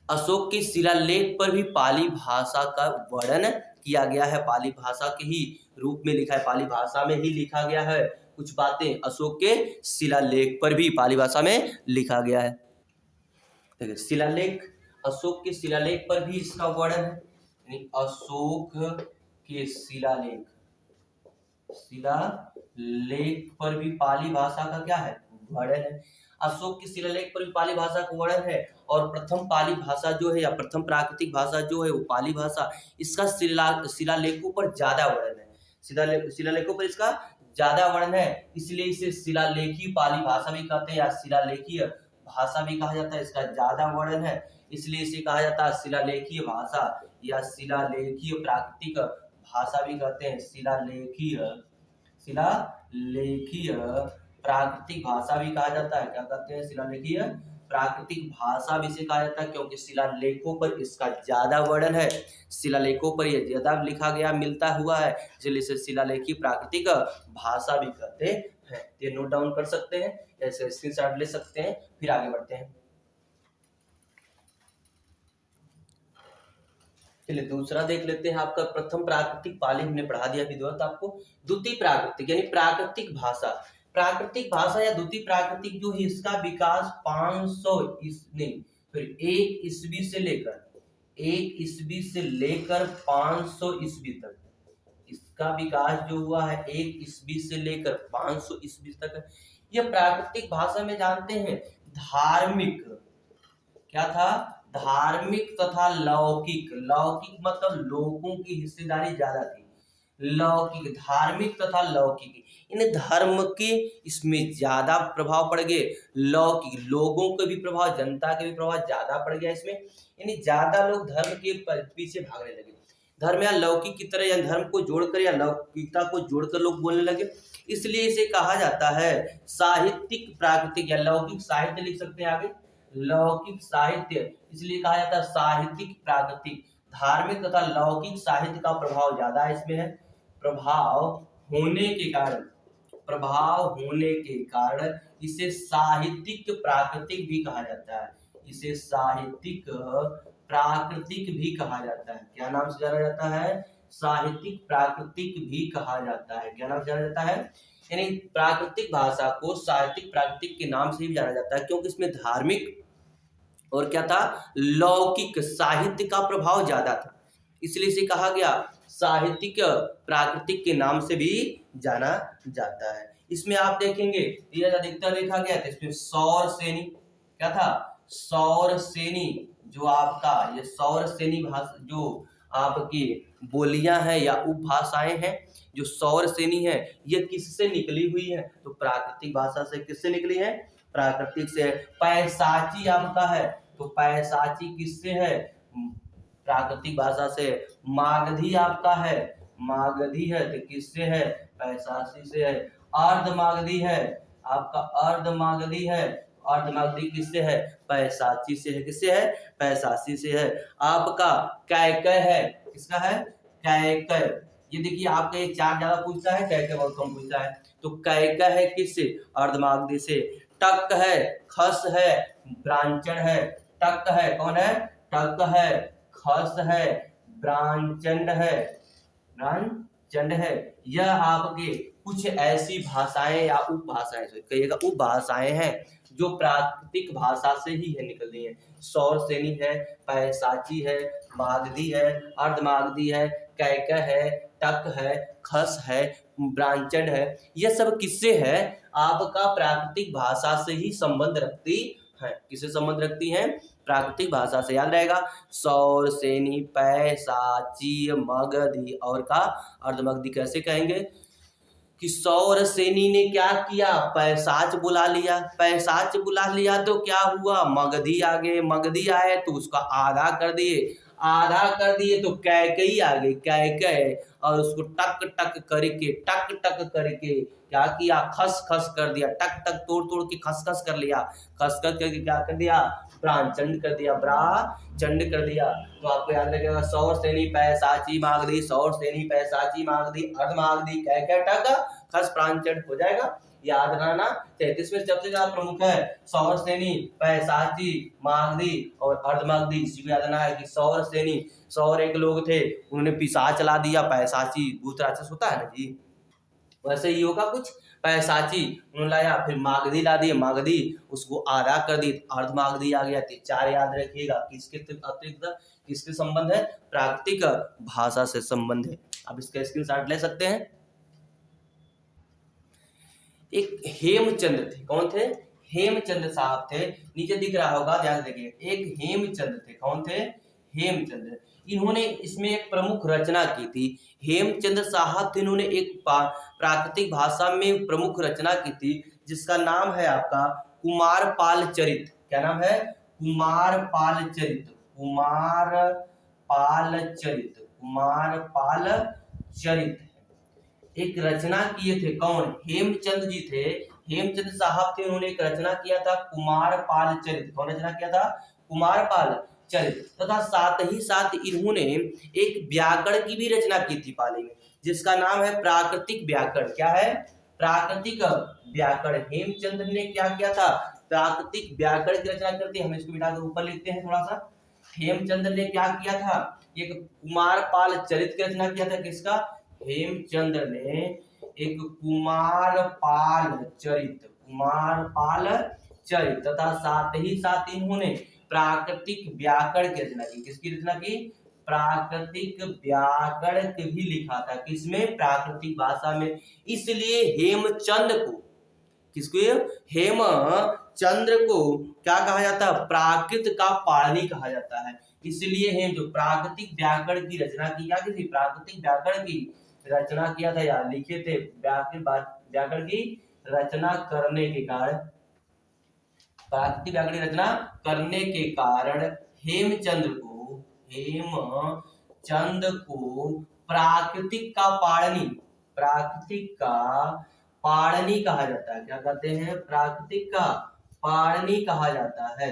अशोक के शिलालेख पर भी पाली भाषा का वर्णन किया गया है। पाली भाषा के ही रूप में लिखा है, पाली भाषा में ही लिखा गया है। कुछ बातें अशोक के शिलालेख पर भी पाली भाषा में लिखा गया है। देखिए शिलालेख, अशोक के शिलालेख पर भी इसका वर्णन है। यानी अशोक के शिलालेख पर भी पाली भाषा का क्या है? वर्णन है। अशोक के शिलालेख पर भी पाली भाषा का वर्णन है। और प्रथम पाली भाषा जो है या प्रथम प्राकृतिक भाषा जो है वो पाली भाषा, इसका शिलालेखों पर ज्यादा वर्णन है। शिलालेखों पर इसका ज्यादा वर्णन है, इसलिए इसे शिलालेखी पाली भाषा भी कहते हैं या शिलालेखीय भाषा भी कहा जाता है। इसका ज्यादा वर्णन है, इसलिए इसे कहा जाता है शिलालेखीय भाषा या शिलालेखीय प्राकृतिक भाषा भी कहते हैं। शिलालेखीय प्राकृतिक भाषा भी कहा जाता है। क्या कहते हैं? शिलालेखीय प्राकृतिक भाषा भी से कहा जाता है, क्योंकि शिलालेखों पर इसका ज्यादा वर्णन है, शिलालेखों पर यह ज्यादा लिखा गया मिलता हुआ है, इसलिए इसे शिलालेखी प्राकृतिक भाषा भी कहते हैं। ये नोट डाउन कर सकते हैं, ऐसे स्क्रीनशॉट ले सकते हैं। फिर आगे बढ़ते हैं। चलिए दूसरा देख लेते हैं। आपका प्रथम प्राकृतिक पाली हमने पढ़ा दिया विद्वत आपको। द्वितीय प्राकृतिक यानी प्राकृतिक भाषा, प्राकृतिक भाषा या द्वितीय प्राकृतिक जो है इसका विकास 500 फिर 1 ईस्वी से लेकर 500 ईस्वी तक इसका विकास जो हुआ है 1 ईस्वी से लेकर 500 ईस्वी तक। यह प्राकृतिक भाषा में जानते हैं धार्मिक, क्या था? धार्मिक तथा लौकिक। लौकिक मतलब लोगों की हिस्सेदारी ज्यादा थी। लौकिक, धार्मिक तथा लौकिक, इन धर्म के इसमें ज्यादा प्रभाव पड़ गए। लौकिक, लोगों के भी प्रभाव, जनता के भी प्रभाव ज्यादा पड़ गया इसमें, यानी ज्यादा लोग धर्म के पीछे भागने लगे। धर्म या लौकिक की तरह या धर्म को जोड़कर या लौकिकता को जोड़कर लोग बोलने लगे, इसलिए इसे कहा जाता है साहित्यिक प्राकृतिक या लौकिक साहित्य। लिख सकते हैं आगे, लौकिक साहित्य, इसलिए कहा जाता है साहित्यिक प्राकृतिक। धार्मिक तथा लौकिक साहित्य का प्रभाव ज्यादा इसमें है। प्रभाव होने के कारण इसे साहित्यिक प्राकृतिक भी कहा जाता है। इसे साहित्यिक प्राकृतिक भी कहा जाता है। क्या नाम से जाना जाता है? साहित्यिक प्राकृतिक भी कहा जाता है। क्या नाम से जाना जाता है? यानी प्राकृतिक भाषा को साहित्यिक प्राकृतिक के नाम से भी जाना जाता है, क्योंकि इसमें धार्मिक और क्या था? लौकिक साहित्य का प्रभाव ज्यादा था, इसलिए इसे कहा गया साहित्यिक प्राकृतिक के नाम से भी जाना जाता है। इसमें आप देखेंगे ये अधिकतर देखा गया था इसमें सौर सेनी। क्या था? सौर सेनी, जो आपका ये सौर सेनी भाषा जो आपकी बोलियां हैं या उपभाषाएं हैं, जो सौर सेनी है ये किससे निकली हुई है? तो प्राकृतिक भाषा से। किससे निकली है? प्राकृतिक से। पैसाची आपका है, तो पैसाची किससे है? प्राकृतिक भाषा से। मागधी आपका है, मागधी है तो किससे है? पैसाची से है। अर्धमागधी है आपका, अर्धमागधी है, अर्धमागधी किससे है? पैसाची से है। किससे है? पैसाची से है। आपका कैकय है, किसका है? कैकय। ये देखिए आपका एक चार ज्यादा पूछता है, कैकय बहुत कम पूछता है। तो कैकय है किससे? अर्धमागधी से। टक है, खस है, ब्रांचन है। टक है, कौन है? टक है, खस है, ब्रांचंड है, ब्रांचंड है। यह आपके कुछ ऐसी भाषाएं या उपभाषाएं, कहिएगा उपभाषाएं हैं जो प्राकृतिक भाषा से ही है निकली है। सौर सेनी है, पैसाची है, मागधी है, अर्धमागधी है, कैकय है, टक है, खस है, ब्रांचंड है। यह सब किससे है? आपका प्राकृतिक भाषा से ही संबंध रखती है। किससे संबंध रखती है? प्राकृतिक भाषा से याद रहेगा सौर, सेनी, पै, सा, ची, मगधी और का अर्धमगधी कैसे कहेंगे कि सौर सेनी ने क्या किया, पैसाच बुला लिया, पैसाच बुला लिया तो क्या हुआ, मगधी आ गए, मगधी आए तो उसका आधा कर दिए, आधा कर दिए तो कैकई आ गई, कैकई और उसको टक टक करके क्या किया, खस खस कर दिया, टक टक तोड़ तोड़ के खस खस कर लिया, खस खस करके क्या कर दिया, प्राणचंड कर दिया, ब्राचंड कर दिया। तो आपको याद रखेगा सौर सेनी पैसाची मागधी, सौर सेनी पैसाची मागधी, अर्धमागधी कै टक खस प्राणचंड हो जाएगा। याद रहना 33 में सबसे ज्यादा प्रमुख है सौर सेनी, पैसाची, मागधी और अर्धमागधी। इसी को याद रखना है कि सौर सेनी, सौर एक लोग थे, उन्होंने पिशाच ला दिया, पैसाची भूत राक्षस होता है ना जी, वैसे ही होगा कुछ, पैसाची उन्होंने लाया, फिर मागधी ला दिए, मागधी उसको आधा कर दी, अर्धमागधी आ गया। तो 4 याद रखिएगा, किसके अतिरिक्त किसके संबंध है, प्राकृतिक भाषा से संबंध है। अब इसका स्क्रीनशॉट ले सकते हैं। एक हेमचंद्र थे, कौन थे, हेमचंद्र साहब थे, नीचे दिख रहा होगा ध्यान से देखिए, एक हेमचंद्र थे, कौन थे, हेमचंद्र। इन्होंने इसमें एक प्रमुख रचना की थी, हेमचंद्र साहब थे, इन्होंने एक प्राकृतिक भाषा में प्रमुख रचना की थी जिसका नाम है आपका कुमारपाल चरित। क्या नाम है, कुमारपाल चरित, कुमारपाल चरित, कुमारपाल चरित एक रचना किए थे। कौन, हेमचंद जी थे, हेमचंद साहब थे, उन्होंने एक रचना किया था कुमारपाल चरित। कौन रचना किया था, कुमारपाल चरित। तथा साथ ही साथ इन्होंने एक व्याकरण की भी रचना की थी पाली में, जिसका नाम है प्राकृतिक व्याकरण। क्या है, प्राकृतिक व्याकरण। हेमचंद्र ने क्या किया था, प्राकृतिक व्याकरण की रचना करती है। हम इसको बिठा के ऊपर लिखते हैं थोड़ा सा। हेमचंद्र ने क्या किया था, एक कुमारपाल चरित की रचना किया था। किसका, हेमचंद्र ने एक कुमारपाल चरित, कुमारपाल चरित तथा साथ ही साथ इन्होंने प्राकृतिक व्याकरण की रचना की। किसकी रचना की, प्राकृतिक व्याकरण भी लिखा था, किसमें, प्राकृतिक भाषा में। इसलिए हेमचंद को, किसको, हेमचंद्र को क्या कहा जाता है, प्राकृत का पाणिनि कहा जाता है। इसलिए हेम जो प्राकृतिक व्याकरण की रचना की, क्या की, प्राकृतिक व्याकरण की रचना किया था या लिखे थे, व्याकरण की रचना करने के कारण, प्राकृतिक व्याकरण की रचना करने के कारण हेमचंद को प्राकृतिक का पाणिनि, प्राकृतिक का पाणिनि कहा जाता है। क्या कहते हैं, प्राकृतिक का पाणिनि कहा जाता है।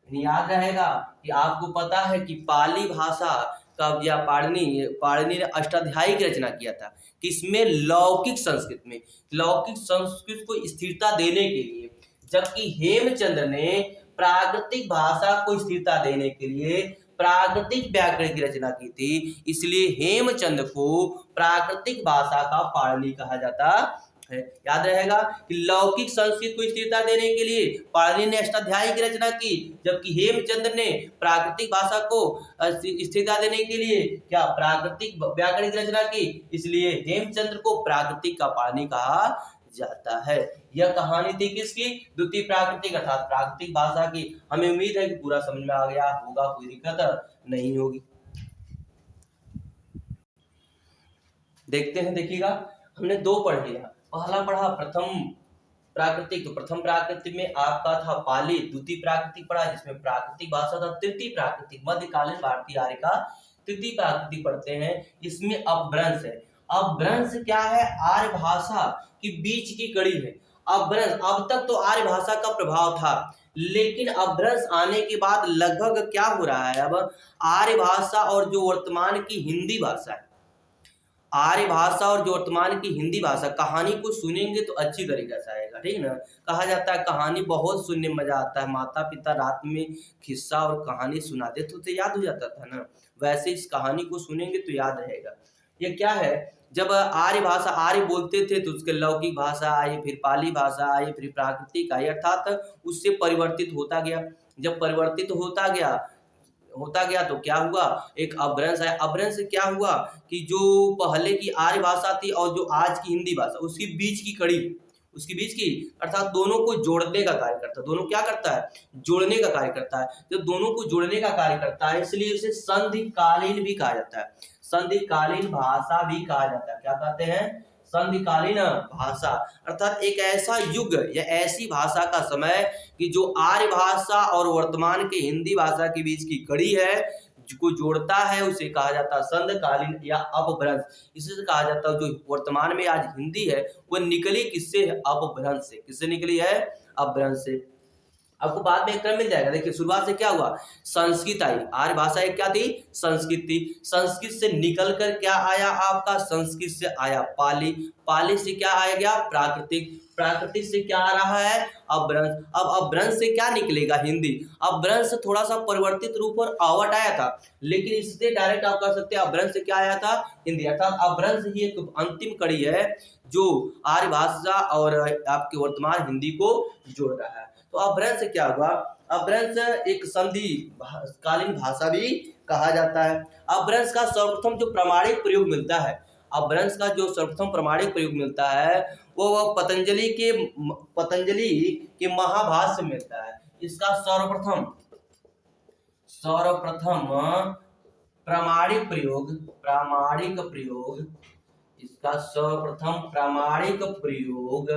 याद रहेगा कि आपको पता है कि पाली भाषा का या पाणिनि ने अष्टाध्यायी की रचना किया था, किसमें, लौकिक संस्कृत में, लौकिक संस्कृत को स्थिरता देने के लिए। जबकि हेमचंद्र ने प्राकृतिक भाषा को स्थिरता देने के लिए प्राकृतिक व्याकरण की रचना की थी। इसलिए हेमचंद्र को प्राकृतिक भाषा का पाणिनि कहा जाता है। याद रहेगा कि लौकिक संस्कृत को स्थिरता देने के लिए पाणिनि ने अष्टाध्यायी की रचना की, जबकि हेमचंद्र ने प्राकृतिक भाषा को स्थिरता देने के लिए क्या, प्राकृतिक व्याकरण की रचना की। इसलिए हेमचंद्र को प्राकृतिक का पाणिनि कहा जाता है। यह कहानी थी किसकी, द्वितीय प्राकृतिक अर्थात प्राकृतिक भाषा की। हमें उम्मीद है कि पूरा समझ में आ गया होगा, कोई दिक्कत नहीं होगी। देखते हैं, देखिएगा हमने 2 पढ़ लिया। पहला पढ़ा प्रथम प्राकृतिक, तो प्रथम प्राकृतिक में आपका था पाली। द्वितीय प्राकृतिक पढ़ा जिसमें प्राकृतिक भाषा था। तृतीय प्राकृतिक मध्यकालीन भारतीय आर्य का तृतीय प्राकृतिक पढ़ते हैं। इसमें अपभ्रंश है। अपभ्रंश क्या है, आर्य भाषा की बीच की कड़ी है। अपभ्रंश, अब तक तो आर्य भाषा का प्रभाव था, लेकिन अपभ्रंश आने के बाद लगभग क्या हो रहा है, अब आर्य भाषा और जो वर्तमान की हिंदी भाषा है, आर्य भाषा और जो वर्तमान की हिंदी भाषा, कहानी को सुनेंगे तो अच्छी तरीके से आएगा, ठीक ना। कहा जाता है कहानी बहुत सुनने में मजा आता है, माता पिता रात में खिस्सा और कहानी सुनाते तो याद हो जाता था ना, वैसे इस कहानी को सुनेंगे तो याद रहेगा। ये क्या है, जब आर्य भाषा, आर्य बोलते थे तो उसके लौकिक भाषा आई, फिर पाली भाषा आई, फिर प्राकृतिक आई, अर्थात उससे परिवर्तित होता गया। जब परिवर्तित होता गया तो क्या हुआ, एक अपभ्रंश आया। अपभ्रंश से क्या हुआ कि जो पहले की आर्य भाषा थी और जो आज की हिंदी भाषा, उसकी बीच की कड़ी, उसके बीच की, अर्थात दोनों को जोड़ने का कार्य करता है। दोनों क्या करता है? जोड़ने का कार्य करता है। जब दोनों को जोड़ने का कार्य करता है इसलिए उसे संधिकालीन भी कहा जाता है। संधिकालीन भाषा भी कहा जाता है। क्या कहते हैं? संधिकालीन भाषा, अर्थात एक ऐसा युग या ऐसी भाषा का समय कि जो आर्य भाषा और वर्तमान के हिंदी भाषा के बीच की कड़ी है, को जोड़ता है, उसे कहा जाता है संधिकालीन या अपभ्रंश। इसे कहा जाता है जो वर्तमान में आज हिंदी है वो निकली किससे? अपभ्रंश से। किससे निकली है? अपभ्रंश से। आपको बाद में एक क्रम मिल जाएगा। देखिए शुरुआत से क्या हुआ? संस्कृत आई। आर्य भाषा एक क्या थी? संस्कृत थी। संस्कृत से निकल कर क्या आया आपका? संस्कृत से आया पाली। पाली से क्या आ गया? प्राकृतिक। प्राकृतिक से क्या आ रहा है? अपभ्रंश। अब अपभ्रंश से क्या निकलेगा? हिंदी। अपभ्रंश थोड़ा सा परिवर्तित रूप और आवट आया था, लेकिन इससे डायरेक्ट आप कह सकते हैं अपभ्रंश से क्या आया था? हिंदी। अर्थात अपभ्रंश ही एक अंतिम कड़ी है जो आर्य भाषा और आपके वर्तमान हिंदी को जोड़ रहा है। तो अपभ्रंश क्या हुआ? अपभ्रंश एक संधि कालीन भाषा भी कहा जाता है। अपभ्रंश का सर्वप्रथम जो प्रमाणिक प्रयोग मिलता है, अपभ्रंश का जो सर्वप्रथम प्रमाणिक प्रयोग मिलता है वो पतंजलि के महाभाष्य में मिलता है। इसका सर्वप्रथम प्रामाणिक प्रयोग इसका सर्वप्रथम प्रामाणिक प्रयोग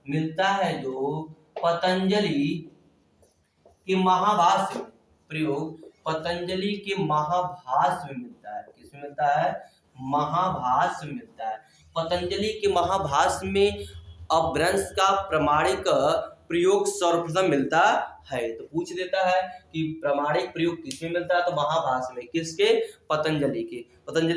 मिलता है जो पतंजलि के महाभाष्य में। प्रयोग पतंजलि के महाभाष्य में मिलता है। किसमें मिलता है? महाभाष्य में मिलता है। पतंजलि के महाभाष्य में अपभ्रंश का प्रमाणिक प्रयोग सर्वप्रथम मिलता है। तो पूछ देता है कि प्रमाणिक प्रयोग किसमें मिलता है? तो महाभाष्य में। किसके? पतंजलि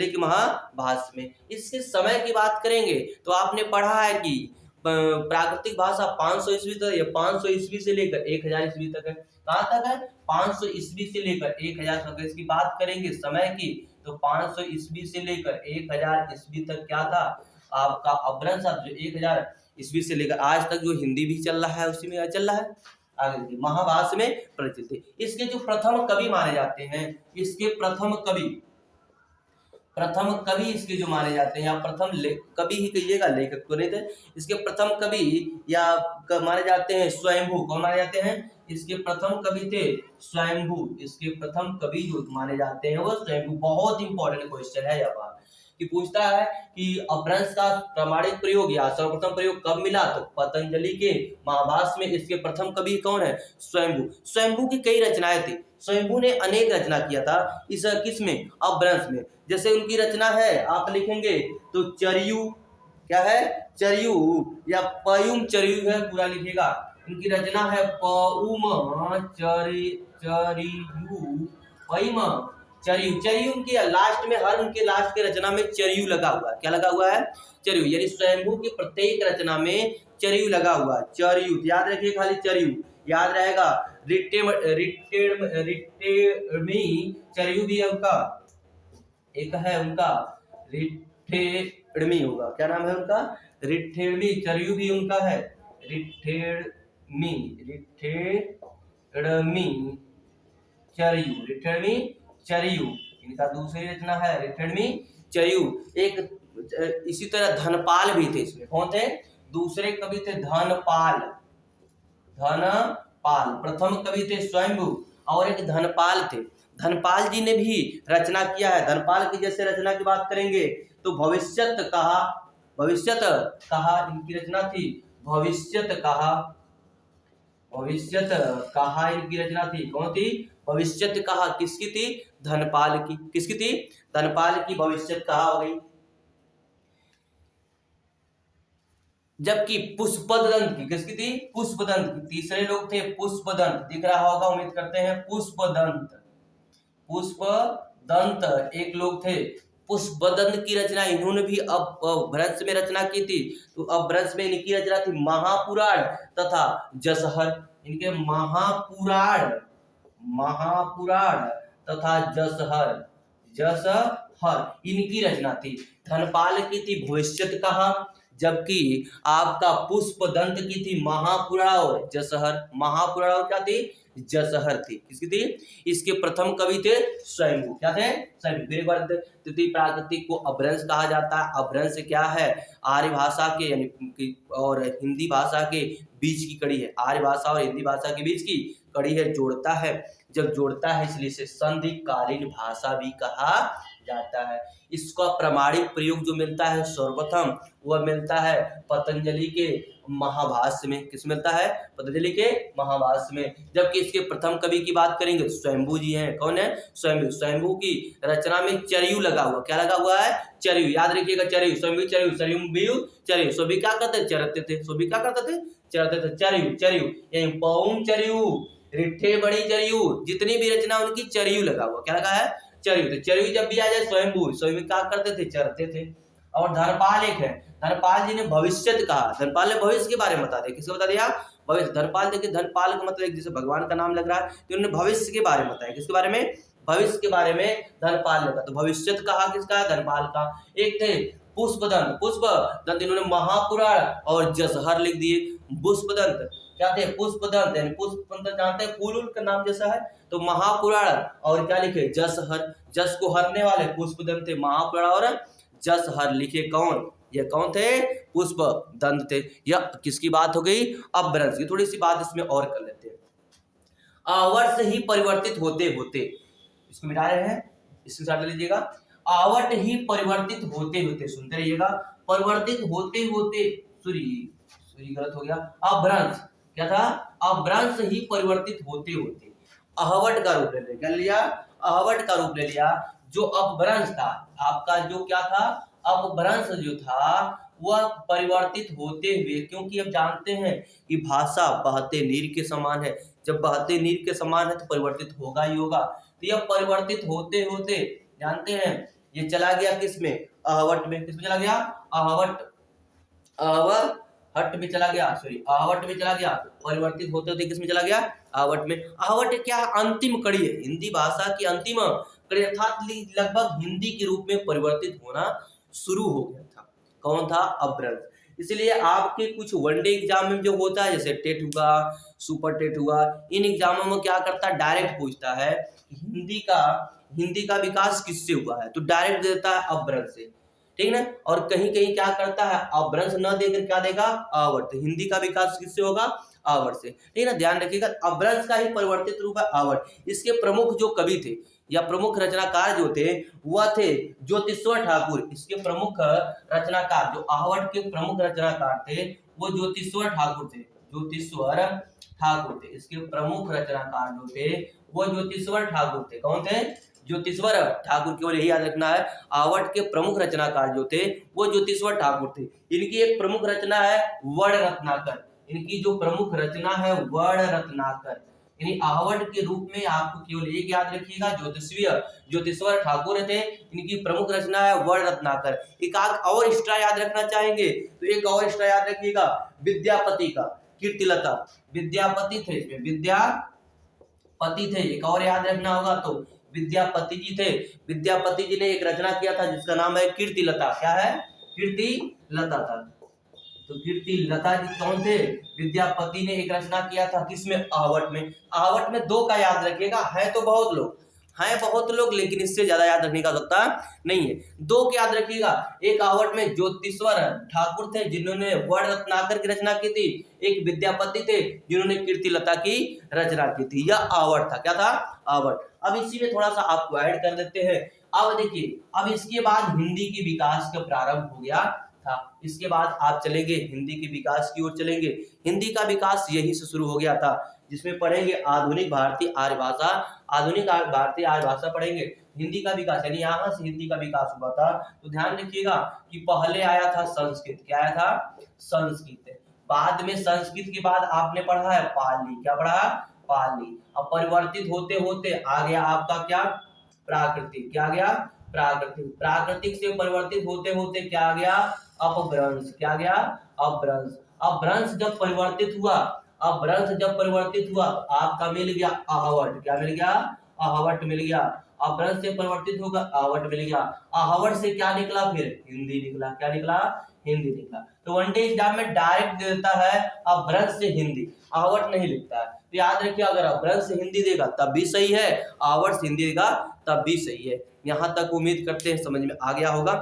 के महाभाष्य में। इसके समय की बात करेंगे तो आपने पढ़ा है कि प्राकृतिक भाषा 500 ईस्वी तक या 500 ईस्वी से लेकर 1000 ईस्वी तक है। कहाँ तक है? 500 ईस्वी से लेकर 1000 तक। इसकी बात करेंगे समय की तो 500 ईस्वी से लेकर 1000 ईस्वी तक क्या था आपका? अपभ्रंश। जो 1000 ईस्वी से लेकर आज तक जो हिंदी भी चल रहा है उसी में चल रहा है। आगे देखिए महाभाष्य में प्रचलित है। इसके जो प्रथम कवि माने जाते हैं, इसके प्रथम कवि इसके जो माने जाते हैं, या प्रथम कवि ही कहिएगा, लेखक को नहीं थे। इसके प्रथम कवि या माने जाते हैं स्वयंभू। कौन माने जाते हैं? इसके प्रथम कवि थे स्वयंभू। इसके प्रथम कवि जो माने जाते हैं वो स्वयंभू। बहुत इंपॉर्टेंट क्वेश्चन है यह बात कि पूछता है कि अपभ्रंश का प्रमाणिक प्रयोग या सर्वप्रथम प्रयोग कब मिला? तो पतंजलि के महाभाष्य में। इसके प्रथम कवि कौन है? स्वयंभू। स्वयंभू की कई रचनाएं थी। स्वयंभू ने अनेक रचना किया था इस किसमें? अपभ्रंश में। जैसे उनकी रचना है, आप लिखेंगे तो चरियु। क्या है? चरियु या पयुम चरियु है, पूरा लिखिएगा। उनकी रचना है पउम चरियु। चरियु उनके लास्ट में, हर उनके लास्ट के रचना में चरियु लगा हुआ है। क्या लगा हुआ है? चरियु। यानी स्वयंभू की प्रत्येक रचना में चरियु लगा हुआ है। चरियु याद रखिए, खाली चरियु याद रहेगा। रिट्टेडमी चरियु भी है उनका, एक है उनका रिट्ठेडमी होगा। क्या नाम है उनका? रिट्ठेडमी चरियु भी उनका है। रिट्ठेडमी चरियु इनका दूसरी रचना है रिट्ठेडमी चरियु। एक इसी तरह धनपाल भी थे इसमें। कौन थे? दूसरे कवि थे धनपाल। प्रथम कवि थे स्वयंभू और एक धनपाल थे। धनपाल जी ने भी रचना किया है। धनपाल की जैसे रचना की बात करेंगे तो भविष्यत कहा इनकी रचना थी। भविष्यत कहा इनकी रचना थी। कौन थी? भविष्यत कहा किसकी थी? धनपाल की। किसकी थी? धनपाल की भविष्यत कहा हो गई। जबकि पुष्पदंत की किसकी थी? पुष्पदंत की। तीसरे लोग थे पुष्पदंत, दिख रहा होगा उम्मीद करते हैं। पुष्पदंत एक लोग थे। पुष्पदंत की रचना इन्होंने भी अपभ्रंश में रचना की थी। तो अपभ्रंश में इनकी रचना थी महापुराण तथा जसहर। इनके महापुराण तथा जसहर इनकी रचना थी। धनपाल की थी भविष्यत कहा, जबकि आपका पुष्पदंत की थी महापुराण और जसहर। महापुराण क्या थी? जसहर थी। किसकी थी? इसके प्रथम कवि थे स्वयंभू। क्या थे? स्वयंभू। फिर एक बार तृतीय प्राकृतिक को अपभ्रंश कहा जाता है। अपभ्रंश क्या है? आर्य भाषा के यानी और हिंदी भाषा के बीच की कड़ी है। आर्य भाषा और हिंदी भाषा के बीच की कड़ी है, जोड़ता है। जब जोड़ता है इसलिए इसे संधिकालीन भाषा भी कहा जाता है। इसका प्रमाणिक प्रयोग जो मिलता है सर्वप्रथम वह मिलता है पतंजलि के महाभाष्य में। किस मिलता है? पतंजलि के महाभाष्य में। जबकि इसके प्रथम कवि की बात करेंगे तो स्वयंभू जी हैं। कौन है? स्वयंभू। स्वयंभू की रचना में चरयू लगा हुआ। क्या लगा हुआ है? चरयू। याद रखिएगा, चरयू। स्वयंभू चरयू, स्वयंभू चरयू। सभी क्या करते? चरते थे। सभी क्या करते थे? चरते थे। चरयू, चरयू, यानी पौम चरयू, रिट्ठे बड़ी चरयू, जितनी भी रचना उनकी चरयू लगा हुआ। क्या लगा है? चरयू। तो चरयू जब भी आ जाए स्वयंभू, स्वयं क्या करते थे? चरते थे। और धर्मपाल एक है, धर्मपाल जी ने भविष्यत कहा। धर्मपाल ने भविष्य के बारे में बता दिया। किसको बता दिया? भविष्य। धर्मपाल, देखिए धर्मपाल का मतलब एक जैसे भगवान का नाम लग रहा है तो उन्होंने भविष्य के बारे में बताया। किसके बारे में? भविष्य के बारे में धर्मपाल ने कहा। तो भविष्यत कहा किसका? धर्मपाल का। एक थे पुष्पदंत। पुष्पदंत इन्होंने महापुराण और जसहर लिख दिए। पुष्पदंत क्या थे? पुष्पदंत यानी पुष्पदंत जानते हैं, फूल का नाम जैसा है। तो महापुराण और क्या लिखे? जसहर। जस को हरने वाले पुष्पदंत थे। महापुराण और जसहर लिखे कौन? ये कौन थे? पुष्पदंत थे। यह किसकी बात हो गई? अपभ्रंश की। थोड़ी सी बात इसमें और कर लेते हैं। वर्ष ही परिवर्तित होते होते, इसको मिटा रहे हैं, इसके साथ ले लीजिएगा। आवट ही परिवर्तित होते होते, सुनते रहिएगा। परिवर्तित होते होते, सूरी गलत हो गया। अपभ्रंश क्या था? अपभ्रंश ही परिवर्तित होते होते आहवट का रूप ले लिया। क्या लिया? आहवट का रूप ले लिया। जो अपभ्रंश था आपका, जो क्या था? अपभ्रंश जो था वह परिवर्तित होते हुए, क्योंकि अब जानते हैं कि भाषा बहते नीर के समान है। जब बहते नीर के समान है तो परिवर्तित होगा ही होगा। तो यह परिवर्तित होते होते जानते हैं ये चला गया किसमें? आहवट में। किसमें चला गया? आहवट। आहवट में चला गया, सॉरी आहवट में चला गया। परिवर्तित होते होते किसमें चला गया? आहवट में। आहवट क्या? अंतिम कड़ी है, हिंदी भाषा की अंतिम कड़ी, अर्थात लगभग हिंदी के रूप में परिवर्तित होना शुरू हो गया था। कौन था? अपभ्रंश। इसलिए आपके कुछ वनडे एग्जाम में जो होता है, जैसे टेट हुआ, सुपर टेट हुआ, इन एग्जामों में क्या करता है? डायरेक्ट पूछता है हिंदी का विकास किससे हुआ है, तो डायरेक्ट देता है अपभ्रंश से। ठीक ना? और कहीं कहीं क्या करता है? अपभ्रंश न देकर क्या देगा? आवट। तो हिंदी का विकास किससे होगा? आवट से। ठीक है ना? ध्यान रखिएगा, अपभ्रंश का ही परिवर्तित रूप है आवट। इसके प्रमुख जो कवि थे या प्रमुख रचनाकार जो थे वह थे ज्योतिश्वर ठाकुर। इसके प्रमुख रचनाकार, जो आहवट के प्रमुख रचनाकार थे वो ज्योतिश्वर ठाकुर थे। ज्योतिश्वर ठाकुर थे। इसके प्रमुख रचनाकार जो थे वो ज्योतिश्वर ठाकुर थे। कौन थे? ज्योतिश्वर ठाकुर। केवल यही याद रखना है, आवट के प्रमुख रचनाकार जो थे वो ज्योतिश्वर ठाकुर थे। इनकी एक प्रमुख रचना है वर्ण रत्नाकर। इनकी जो प्रमुख रचना है वर्ण रत्नाकर, यानी आहवट के रूप में आपको केवल एक याद रखिएगा, ज्योतिश्वर ठाकुर थे। इनकी प्रमुख रचना है वर्ण रत्नाकर। एक और एक्स्ट्रा याद रखना चाहेंगे तो एक और एक्स्ट्रा याद रखिएगा, विद्यापति का कीर्तिलता। विद्यापति थे, इसमें विद्यापति थे। एक और याद रखना होगा तो विद्यापति जी थे। विद्यापति जी ने एक रचना किया था जिसका नाम है कीर्तिलता। क्या है? कीर्तिलता था। तो कीर्तिलता जी कौन थे? विद्यापति ने एक रचना किया था किसमें? आहवट में। आहवट में दो का याद रखिएगा, है तो बहुत लोग लेकिन इससे ज्यादा याद रखने का आवश्यकता नहीं है। दो के याद रखिएगा, एक आहवट में ज्योतिश्वर ठाकुर थे जिन्होंने वर्ण रत्नाकर की रचना की थी, एक विद्यापति थे जिन्होंने कीर्तिलता की रचना की थी। यह आहवट था। क्या था? आहवट। अब इसी में थोड़ा सा आपको ऐड कर देते हैं। अब देखिए, अब इसके बाद हिंदी के विकास का प्रारंभ हो गया था। इसके बाद आप चलेंगे हिंदी के विकास की ओर चलेंगे। हिंदी का विकास यहीं से शुरू हो गया था, जिसमें पढ़ेंगे आधुनिक भारतीय आर्य भाषा। आधुनिक भारतीय आर्य भाषा पढ़ेंगे। हिंदी का विकास यानी यहाँ से हिंदी का विकास हुआ था। तो ध्यान रखिएगा कि पहले आया था संस्कृत। क्या आया था? संस्कृत। बाद में संस्कृत के बाद आपने पढ़ा है पाली। क्या पढ़ा? पाली। अब परिवर्तित होते होते आ गया आपका क्या? प्राकृतिक। क्या गया? प्राकृतिक। प्राकृतिक से परिवर्तित होते होते क्या आ गया? अपभ्रंश। क्या गया? अपभ्रंश। अपभ्रंश जब परिवर्तित हुआ, तो आपका मिल गया आहवट। क्या मिल गया? आहवट मिल गया। अपभ्रंश से परिवर्तित होगा, आहवट मिल गया। आहवट से क्या निकला? फिर हिंदी निकला। क्या निकला? हिंदी निकला। तो वनडे एग्जाम में डायरेक्ट देता है अपभ्रंश से हिंदी, आहवट नहीं लिखता है। तो याद रखिए अगर अपभ्रंश हिंदी देगा तब भी सही है, आवर्त हिंदी देगा तब भी सही है। यहां तक उम्मीद करते हैं समझ में आ गया होगा।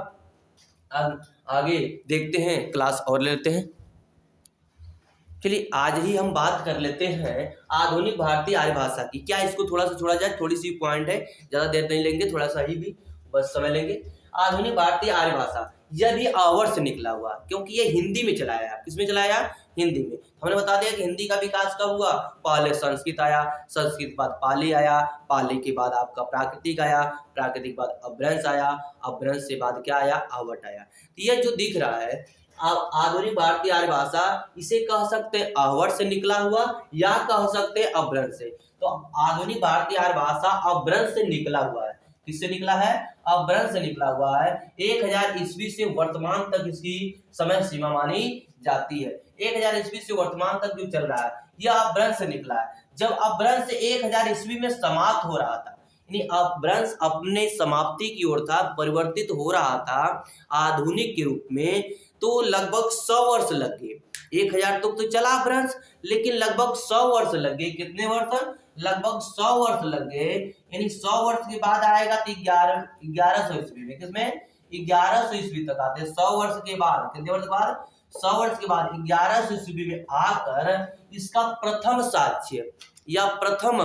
आगे देखते हैं, क्लास और लेते हैं। चलिए आज ही हम बात कर लेते हैं आधुनिक भारतीय आर्य भाषा की। क्या इसको थोड़ा सा छोड़ा जाए, थोड़ी सी पॉइंट है, ज्यादा देर नहीं लेंगे, थोड़ा सा ही भी बस समय लेंगे। आधुनिक भारतीय आर्य भाषा यह भी आवर्त से निकला हुआ, क्योंकि ये हिंदी में चलाया। किसमें चलाया? हिंदी में। हमने बता दिया कि हिंदी का विकास कब हुआ? पहले संस्कृत आया, संस्कृत के बाद पाली आया, पाली के बाद आपका प्राकृतिक आया, प्राकृतिक बाद अपभ्रंश आया, अपभ्रंश से बाद क्या आया? आवर्त आया। तो यह जो दिख रहा है आधुनिक भारतीय आर्य भाषा, इसे कह सकते हैं आवर्त से निकला हुआ या कह सकते हैं अपभ्रंश से। तो आधुनिक भारतीय आर्य भाषा अपभ्रंश से निकला हुआ है। किससे निकला है? अपभ्रंश से निकला हुआ है। 1000 ईस्वी से वर्तमान तक इसकी समय सीमा मानी जाती है। 1000 ईस्वी से वर्तमान तक जो चल रहा है यह अपभ्रंश से निकला है। जब अपभ्रंश 1000 ईस्वी में समाप्त हो रहा था, यानी अपभ्रंश अपने समाप्ति की ओर था, परिवर्तित हो रहा था आधुनिक के रूप में, तो लगभग 100 वर्ष लग गए। 1000 तक तो चला अपभ्रंश, लेकिन लगभग 100 वर्ष लग गए। कितने वर्ष? लगभग 100 वर्ष लग गए। यानी 100 वर्ष के बाद आएगा तो 1100 ईस्वी में। किसमें? 1100 ईस्वी तक आते। 100 वर्ष के बाद, कितने वर्ष के बाद? 100 वर्ष के बाद 1100 ईस्वी में आकर इसका प्रथम साक्ष्य या प्रथम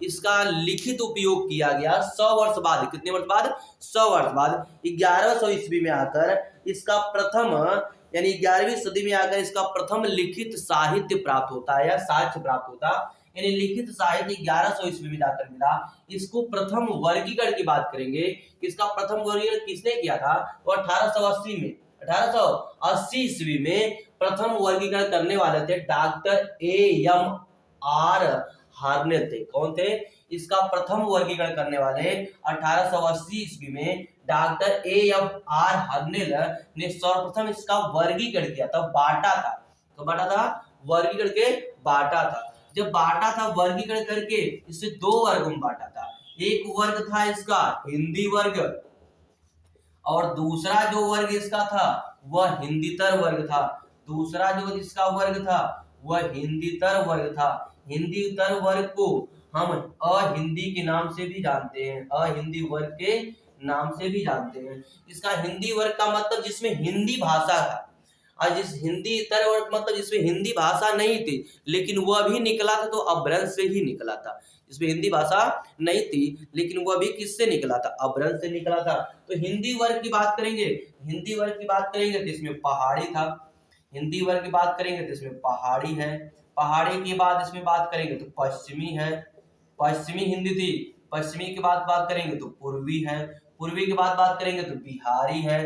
इसका लिखित उपयोग किया गया। 100 वर्ष बाद, कितने वर्ष बाद? 100 वर्ष बाद 1100 ईस्वी में आकर इसका प्रथम, यानी 11वीं सदी में आकर इसका प्रथम लिखित साहित्य प्राप्त होता है या साक्ष्य प्राप्त होता। यानी लिखित साहित्य 1100 ईस्वी में जाकर मिला। इसको प्रथम वर्गीकरण की बात करेंगे। इसका प्रथम वर्गीकरण किसने किया था? वो 1880 में, 1880 ईस्वी में प्रथम वर्गीकरण करने वाले थे डॉक्टर A.M.R. हार्नेल थे। कौन थे? इसका प्रथम वर्गीकरण करने वाले 1880 ईस्वी में डॉक्टर A.M.R. हार्नेल ने सर्वप्रथम इसका वर्गीकरण किया था, बांटा था। तो बांटा था, वर्गीकरण के बांटा था। जब बांटा था वर्गीकरण करके, इसे 2 वर्गों में बांटा था। एक वर्ग था इसका हिंदी वर्ग, और दूसरा जो वर्ग इसका था वह हिंदीतर वर्ग था। दूसरा जो इसका वर्ग था वह हिंदीतर वर्ग था। हिंदीतर वर्ग को हम अहिंदी के नाम से भी जानते हैं, अहिंदी वर्ग के नाम से भी जानते हैं। इसका हिंदी वर्ग का मतलब जिसमें हिंदी भाषा था, और जिस हिंदी इतर वर्ग मतलब जिसमें हिंदी भाषा नहीं थी, लेकिन वह भी निकला था तो अपभ्रंश से ही निकला था। इसमें हिंदी भाषा नहीं थी लेकिन वह भी किससे निकला था? अपभ्रंश से निकला था। तो हिंदी वर्ग की बात करेंगे, हिंदी वर्ग की बात करेंगे तो इसमें पहाड़ी था। हिंदी वर्ग की बात करेंगे तो इसमें पहाड़ी है। पहाड़ी के बाद इसमें बात करेंगे तो पश्चिमी है, पश्चिमी हिंदी थी। पश्चिमी के बाद बात करेंगे तो पूर्वी है। पूर्वी के बाद बात करेंगे तो बिहारी है।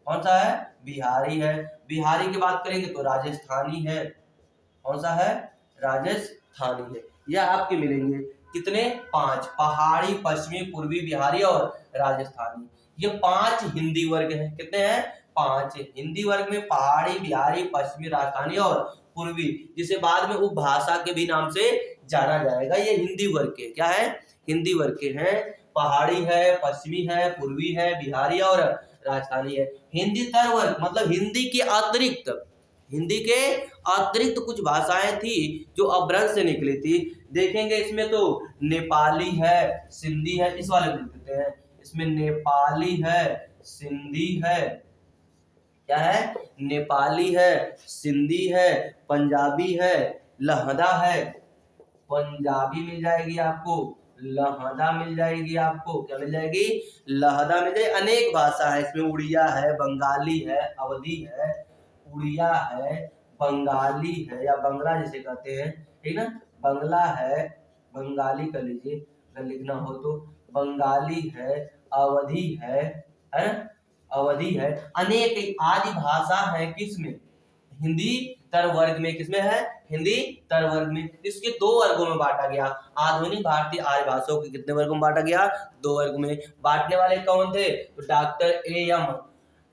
कौन सा है? बिहारी है। बिहारी की बात करेंगे तो राजस्थानी है। कौन सा है? राजस्थानी है। यह आपके मिलेंगे कितने? 5, पहाड़ी, पश्चिमी, पूर्वी, बिहारी और राजस्थानी। ये 5 हिंदी वर्ग हैं। कितने हैं? 5 हिंदी वर्ग में पहाड़ी, बिहारी, पश्चिमी, राजस्थानी और पूर्वी, जिसे बाद में उपभाषा के भी नाम से जाना जाएगा। ये हिंदी वर्ग के क्या है? हिंदी वर्ग के हैं। पहाड़ी है, पश्चिमी है, पूर्वी है, बिहारी और राजस्थानी है। हिंदी तर वर्ग मतलब हिंदी के अतिरिक्त, हिंदी के अतिरिक्त कुछ भाषाएं थी जो अपभ्रंश से निकली थी। देखेंगे इसमें तो नेपाली है, सिंधी है, इस वाले में देते हैं। इसमें नेपाली है, सिंधी है, क्या है? नेपाली है, सिंधी है, पंजाबी है, लहदा है। पंजाबी मिल जाएगी आपको, लहदा मिल जाएगी आपको, क्या मिल जाएगी? लहदा मिल जाएगी। अनेक भाषा है इसमें, उड़िया है, बंगाली है, अवधी है, उड़िया है, बंगाली है या बंगला जिसे कहते हैं, ठीक ना, बंगला है, बंगाली कर लीजिए अगर लिखना हो तो, बंगाली है, अवधी है, अवधी है। अनेक आदि भाषा है किसमें? हिंदी तर वर्ग में। किसमें है? हिंदी तर वर्ग में। इसके 2 वर्गों में बांटा गया। आधुनिक भारतीय आर्य भाषाओं के कितने वर्गों में बांटा गया? 2 वर्ग में। बांटने वाले कौन थे? तो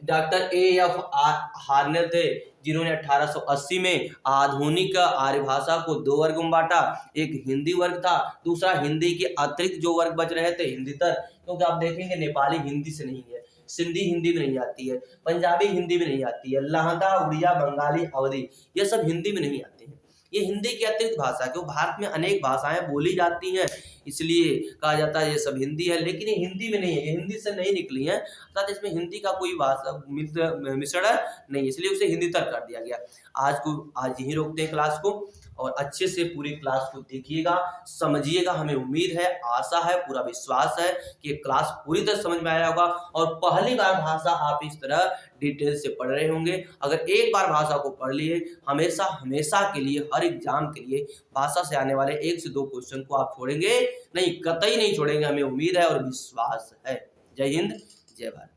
डॉक्टर A.F. हार्नेल थे, जिन्होंने 1880 में आधुनिक आर्य भाषा को 2 वर्गों में बांटा। एक हिंदी वर्ग था, दूसरा हिंदी के अतिरिक्त जो वर्ग बच रहे थे हिंदी तर, क्योंकि आप देखेंगे नेपाली हिंदी से नहीं है, सिंधी हिंदी में नहीं आती है, पंजाबी हिंदी में नहीं आती है, लहदा, उड़िया, बंगाली, अवधी, ये सब हिंदी में नहीं आते हैं। ये हिंदी की अतिरिक्त भाषा, क्यों भारत में अनेक भाषाएं बोली जाती हैं, इसलिए कहा जाता है ये सब हिंदी है, लेकिन ये हिंदी में नहीं है, ये हिंदी से नहीं निकली है, अर्थात इसमें हिंदी का कोई भाषा मिश्रण नहीं, इसलिए उसे हिंदीतर कर दिया गया। आज यहीं रोकते हैं क्लास को, और अच्छे से पूरी क्लास को देखिएगा, समझिएगा। हमें उम्मीद है, आशा है, पूरा विश्वास है कि ये क्लास पूरी तरह समझ में आया होगा और पहली बार भाषा आप इस तरह डिटेल से पढ़ रहे होंगे। अगर एक बार भाषा को पढ़ लिए, हमेशा हमेशा के लिए, हर एग्जाम के लिए भाषा से आने वाले 1 से 2 क्वेश्चन को आप छोड़ेंगे नहीं, कतई नहीं छोड़ेंगे, हमें उम्मीद है और विश्वास है। जय हिंद, जय भारत।